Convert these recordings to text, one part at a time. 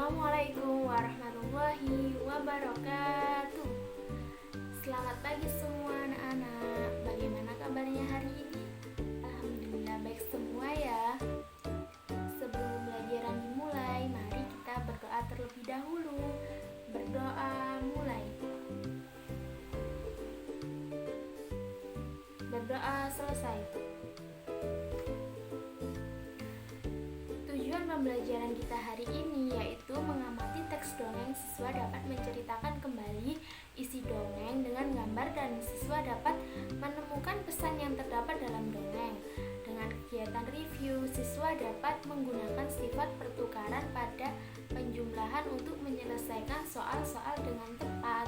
Assalamualaikum warahmatullahi wabarakatuh. Selamat pagi semua anak-anak. Bagaimana kabarnya hari ini? Alhamdulillah baik semua ya. Sebelum pelajaran dimulai, mari kita berdoa terlebih dahulu. Berdoa mulai. Berdoa selesai. Tujuan pembelajaran kita hari ini yaitu mengamati teks dongeng. Siswa dapat menceritakan kembali isi dongeng dengan gambar dan siswa dapat menemukan pesan yang terdapat dalam dongeng. Dengan kegiatan review, siswa dapat menggunakan sifat pertukaran pada penjumlahan untuk menyelesaikan soal-soal dengan tepat.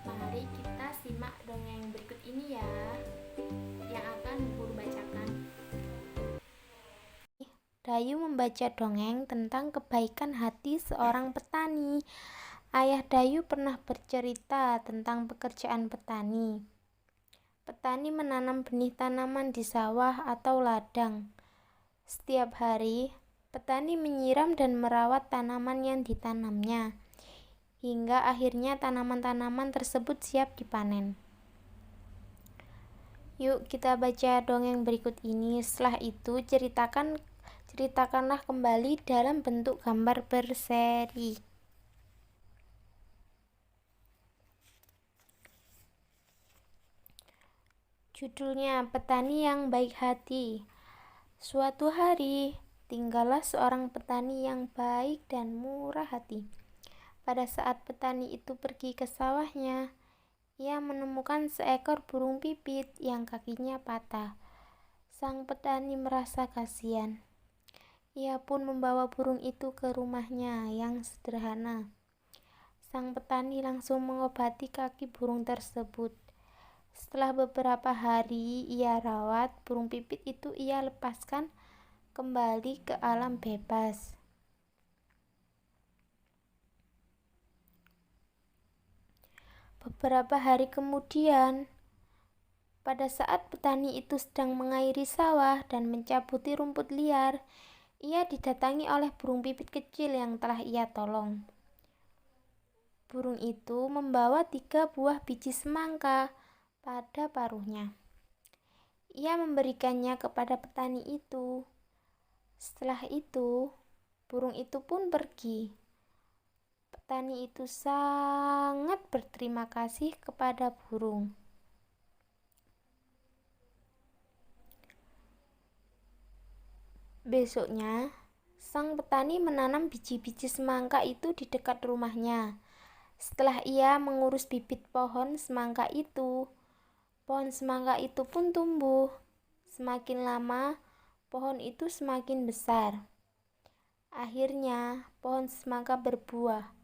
Mari kita simak dongeng berikut ini ya, yang akan guru bacakan. Dayu membaca dongeng tentang kebaikan hati seorang petani. Ayah Dayu pernah bercerita tentang pekerjaan petani. Petani menanam benih tanaman di sawah atau ladang. Setiap hari, petani menyiram dan merawat tanaman yang ditanamnya, hingga akhirnya tanaman-tanaman tersebut siap dipanen. Yuk kita baca dongeng berikut ini. Setelah itu ceritakanlah kembali dalam bentuk gambar berseri. Judulnya Petani yang Baik Hati. Suatu hari, tinggallah seorang petani yang baik dan murah hati. Pada saat petani itu pergi ke sawahnya, ia menemukan seekor burung pipit yang kakinya patah. Sang petani merasa kasihan. Ia pun membawa burung itu ke rumahnya yang sederhana. Sang petani langsung mengobati kaki burung tersebut. Setelah beberapa hari ia rawat, burung pipit itu ia lepaskan kembali ke alam bebas. Beberapa hari kemudian, pada saat petani itu sedang mengairi sawah dan mencabuti rumput liar, ia didatangi oleh burung pipit kecil yang telah ia tolong. Burung itu membawa 3 buah biji semangka pada paruhnya. Ia memberikannya kepada petani itu. Setelah itu, burung itu pun pergi. Petani itu sangat berterima kasih kepada burung. Besoknya, sang petani menanam biji-biji semangka itu di dekat rumahnya. Setelah ia mengurus bibit pohon semangka itu, pohon semangka itu pun tumbuh. Semakin lama, pohon itu semakin besar. Akhirnya, pohon semangka berbuah.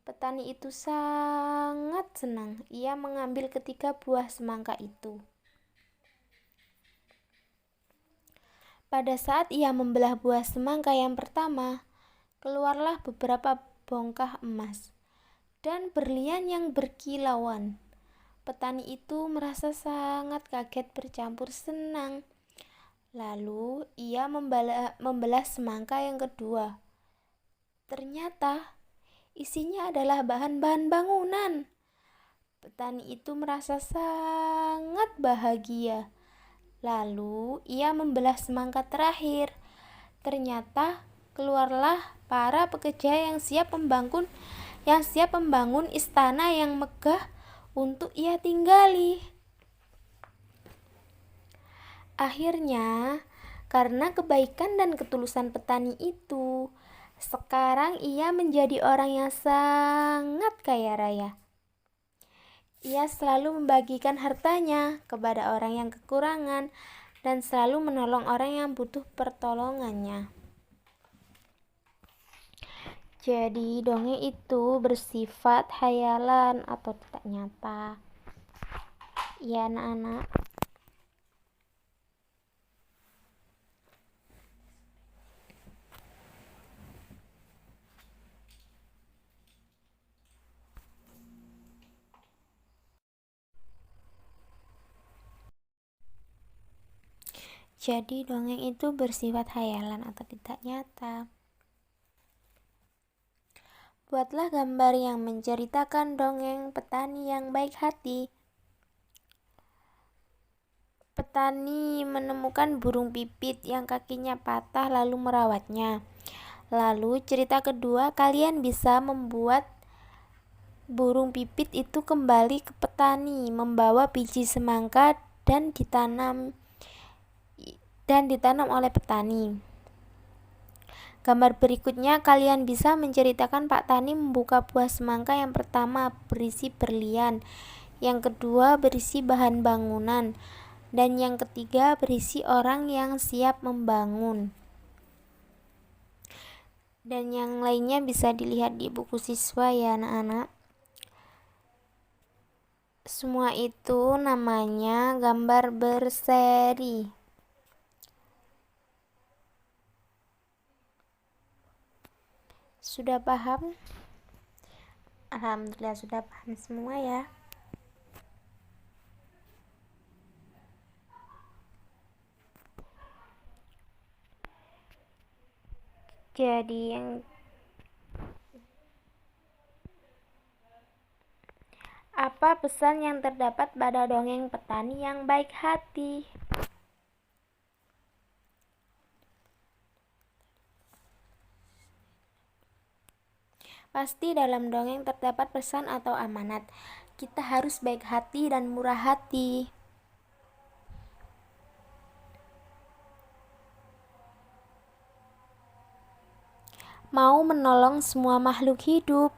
Petani itu sangat senang. Ia mengambil ketiga buah semangka itu. Pada saat ia membelah buah semangka yang pertama, keluarlah beberapa bongkah emas dan berlian yang berkilauan. Petani itu merasa sangat kaget bercampur senang. Lalu ia membelah semangka yang kedua. Ternyata isinya adalah bahan-bahan bangunan. Petani itu merasa sangat bahagia. Lalu ia membelah semangka terakhir. Ternyata keluarlah para pekerja yang siap membangun istana yang megah untuk ia tinggali. Akhirnya, karena kebaikan dan ketulusan petani itu, sekarang ia menjadi orang yang sangat kaya raya. Ia selalu membagikan hartanya kepada orang yang kekurangan dan selalu menolong orang yang butuh pertolongannya. Jadi dongeng itu bersifat hayalan atau tidak nyata. Ya anak-anak. Jadi dongeng itu bersifat hayalan atau tidak nyata. Buatlah gambar yang menceritakan dongeng petani yang baik hati. Petani menemukan burung pipit yang kakinya patah lalu merawatnya. Lalu cerita kedua, kalian bisa membuat burung pipit itu kembali ke petani, membawa biji semangka dan ditanam oleh petani. Gambar berikutnya, kalian bisa menceritakan Pak Tani membuka buah semangka. Yang pertama berisi berlian, yang kedua berisi bahan bangunan, dan yang ketiga berisi orang yang siap membangun. Dan yang lainnya bisa dilihat di buku siswa ya anak-anak. Semua itu namanya gambar berseri. Sudah paham? Alhamdulillah sudah paham semua ya. Jadi apa pesan yang terdapat pada dongeng petani yang baik hati? Pasti dalam dongeng terdapat pesan atau amanat. Kita harus baik hati dan murah hati. Mau menolong semua makhluk hidup.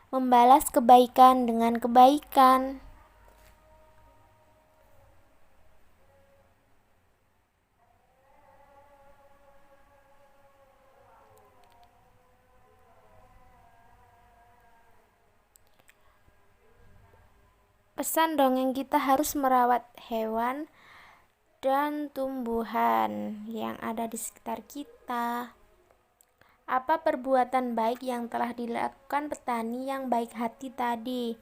Membalas kebaikan dengan kebaikan. Pesan dongeng kita harus merawat hewan dan tumbuhan yang ada di sekitar kita. Apa perbuatan baik yang telah dilakukan petani yang baik hati tadi?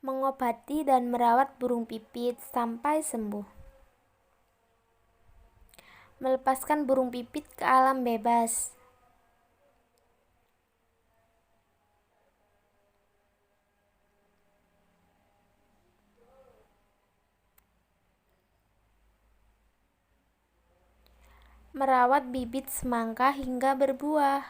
Mengobati dan merawat burung pipit sampai sembuh. Melepaskan burung pipit ke alam bebas. Merawat bibit semangka hingga berbuah.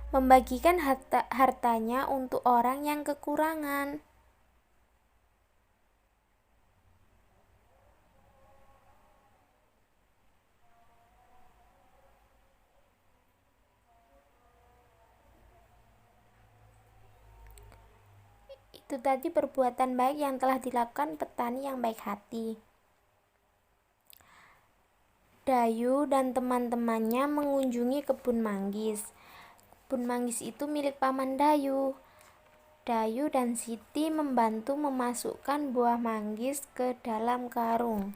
Membagikan hartanya untuk orang yang kekurangan. Itu tadi perbuatan baik yang telah dilakukan petani yang baik hati. Dayu dan teman-temannya mengunjungi kebun manggis. Kebun manggis itu milik paman Dayu. Dayu dan Siti membantu memasukkan buah manggis ke dalam karung.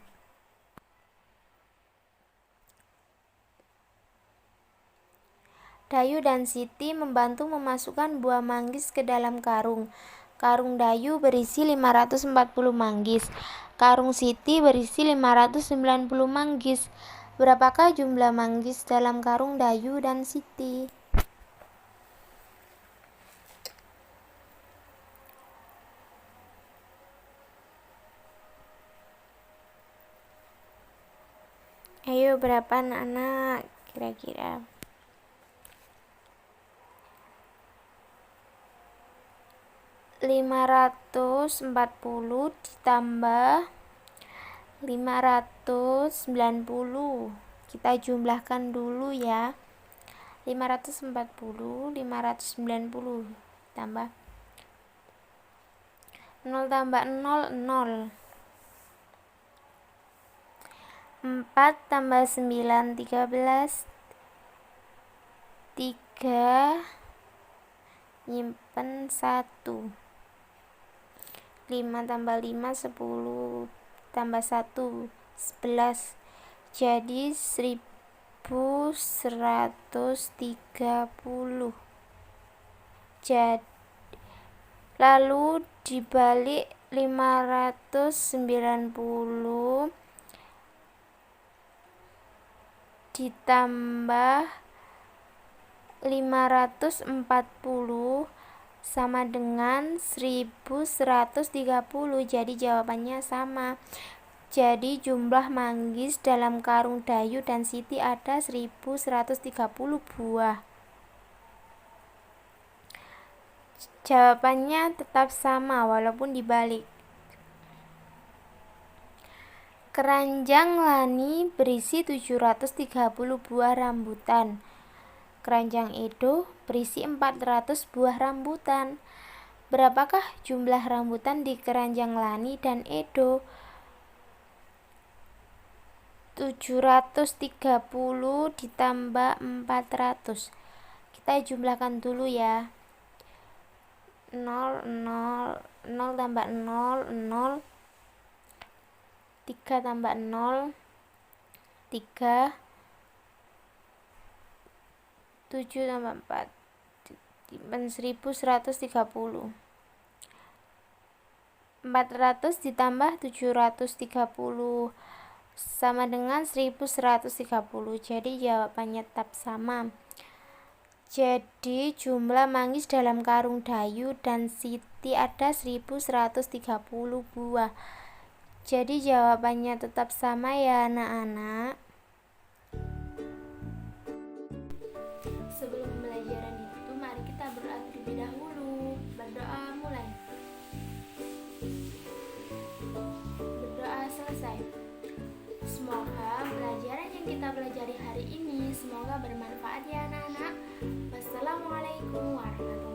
Dayu dan Siti membantu memasukkan buah manggis ke dalam karung. Karung Dayu berisi 540 manggis. Karung Siti berisi 590 manggis. Berapakah jumlah manggis dalam karung Dayu dan Siti? Ayo, berapa anak-anak kira-kira? 540 ditambah 590. Kita jumlahkan dulu ya. 540, 590 tambah 0 tambah 0, 0. 4 tambah 9, 13. 3 nyimpen 1. 5 tambah 5, 10 tambah 1, 11. Jadi 1130. Lalu dibalik 590 ditambah 540 sama dengan 1130. Jadi jawabannya sama. Jadi jumlah manggis dalam karung Dayu dan Siti ada 1130 buah. Jawabannya tetap sama walaupun dibalik. Keranjang Lani berisi 730 buah rambutan. Keranjang Edo berisi 400 buah rambutan. Berapakah jumlah rambutan di keranjang Lani dan Edo? 730 ditambah 400. Kita jumlahkan dulu ya. 0 tambah 0, 3 tambah 0, 3, 7 tambah 4, 1130. 400 ditambah 730 sama dengan 1130. Jadi jawabannya tetap sama. Jadi jumlah manggis dalam karung Dayu dan Siti ada 1130 buah. Jadi jawabannya tetap sama ya anak-anak. Sebelum pembelajaran itu, mari kita berdoa terlebih dahulu. Berdoa mulai. Berdoa selesai. Semoga pelajaran yang kita pelajari hari ini semoga bermanfaat ya anak-anak. Wassalamualaikum warahmatullahi wabarakatuh.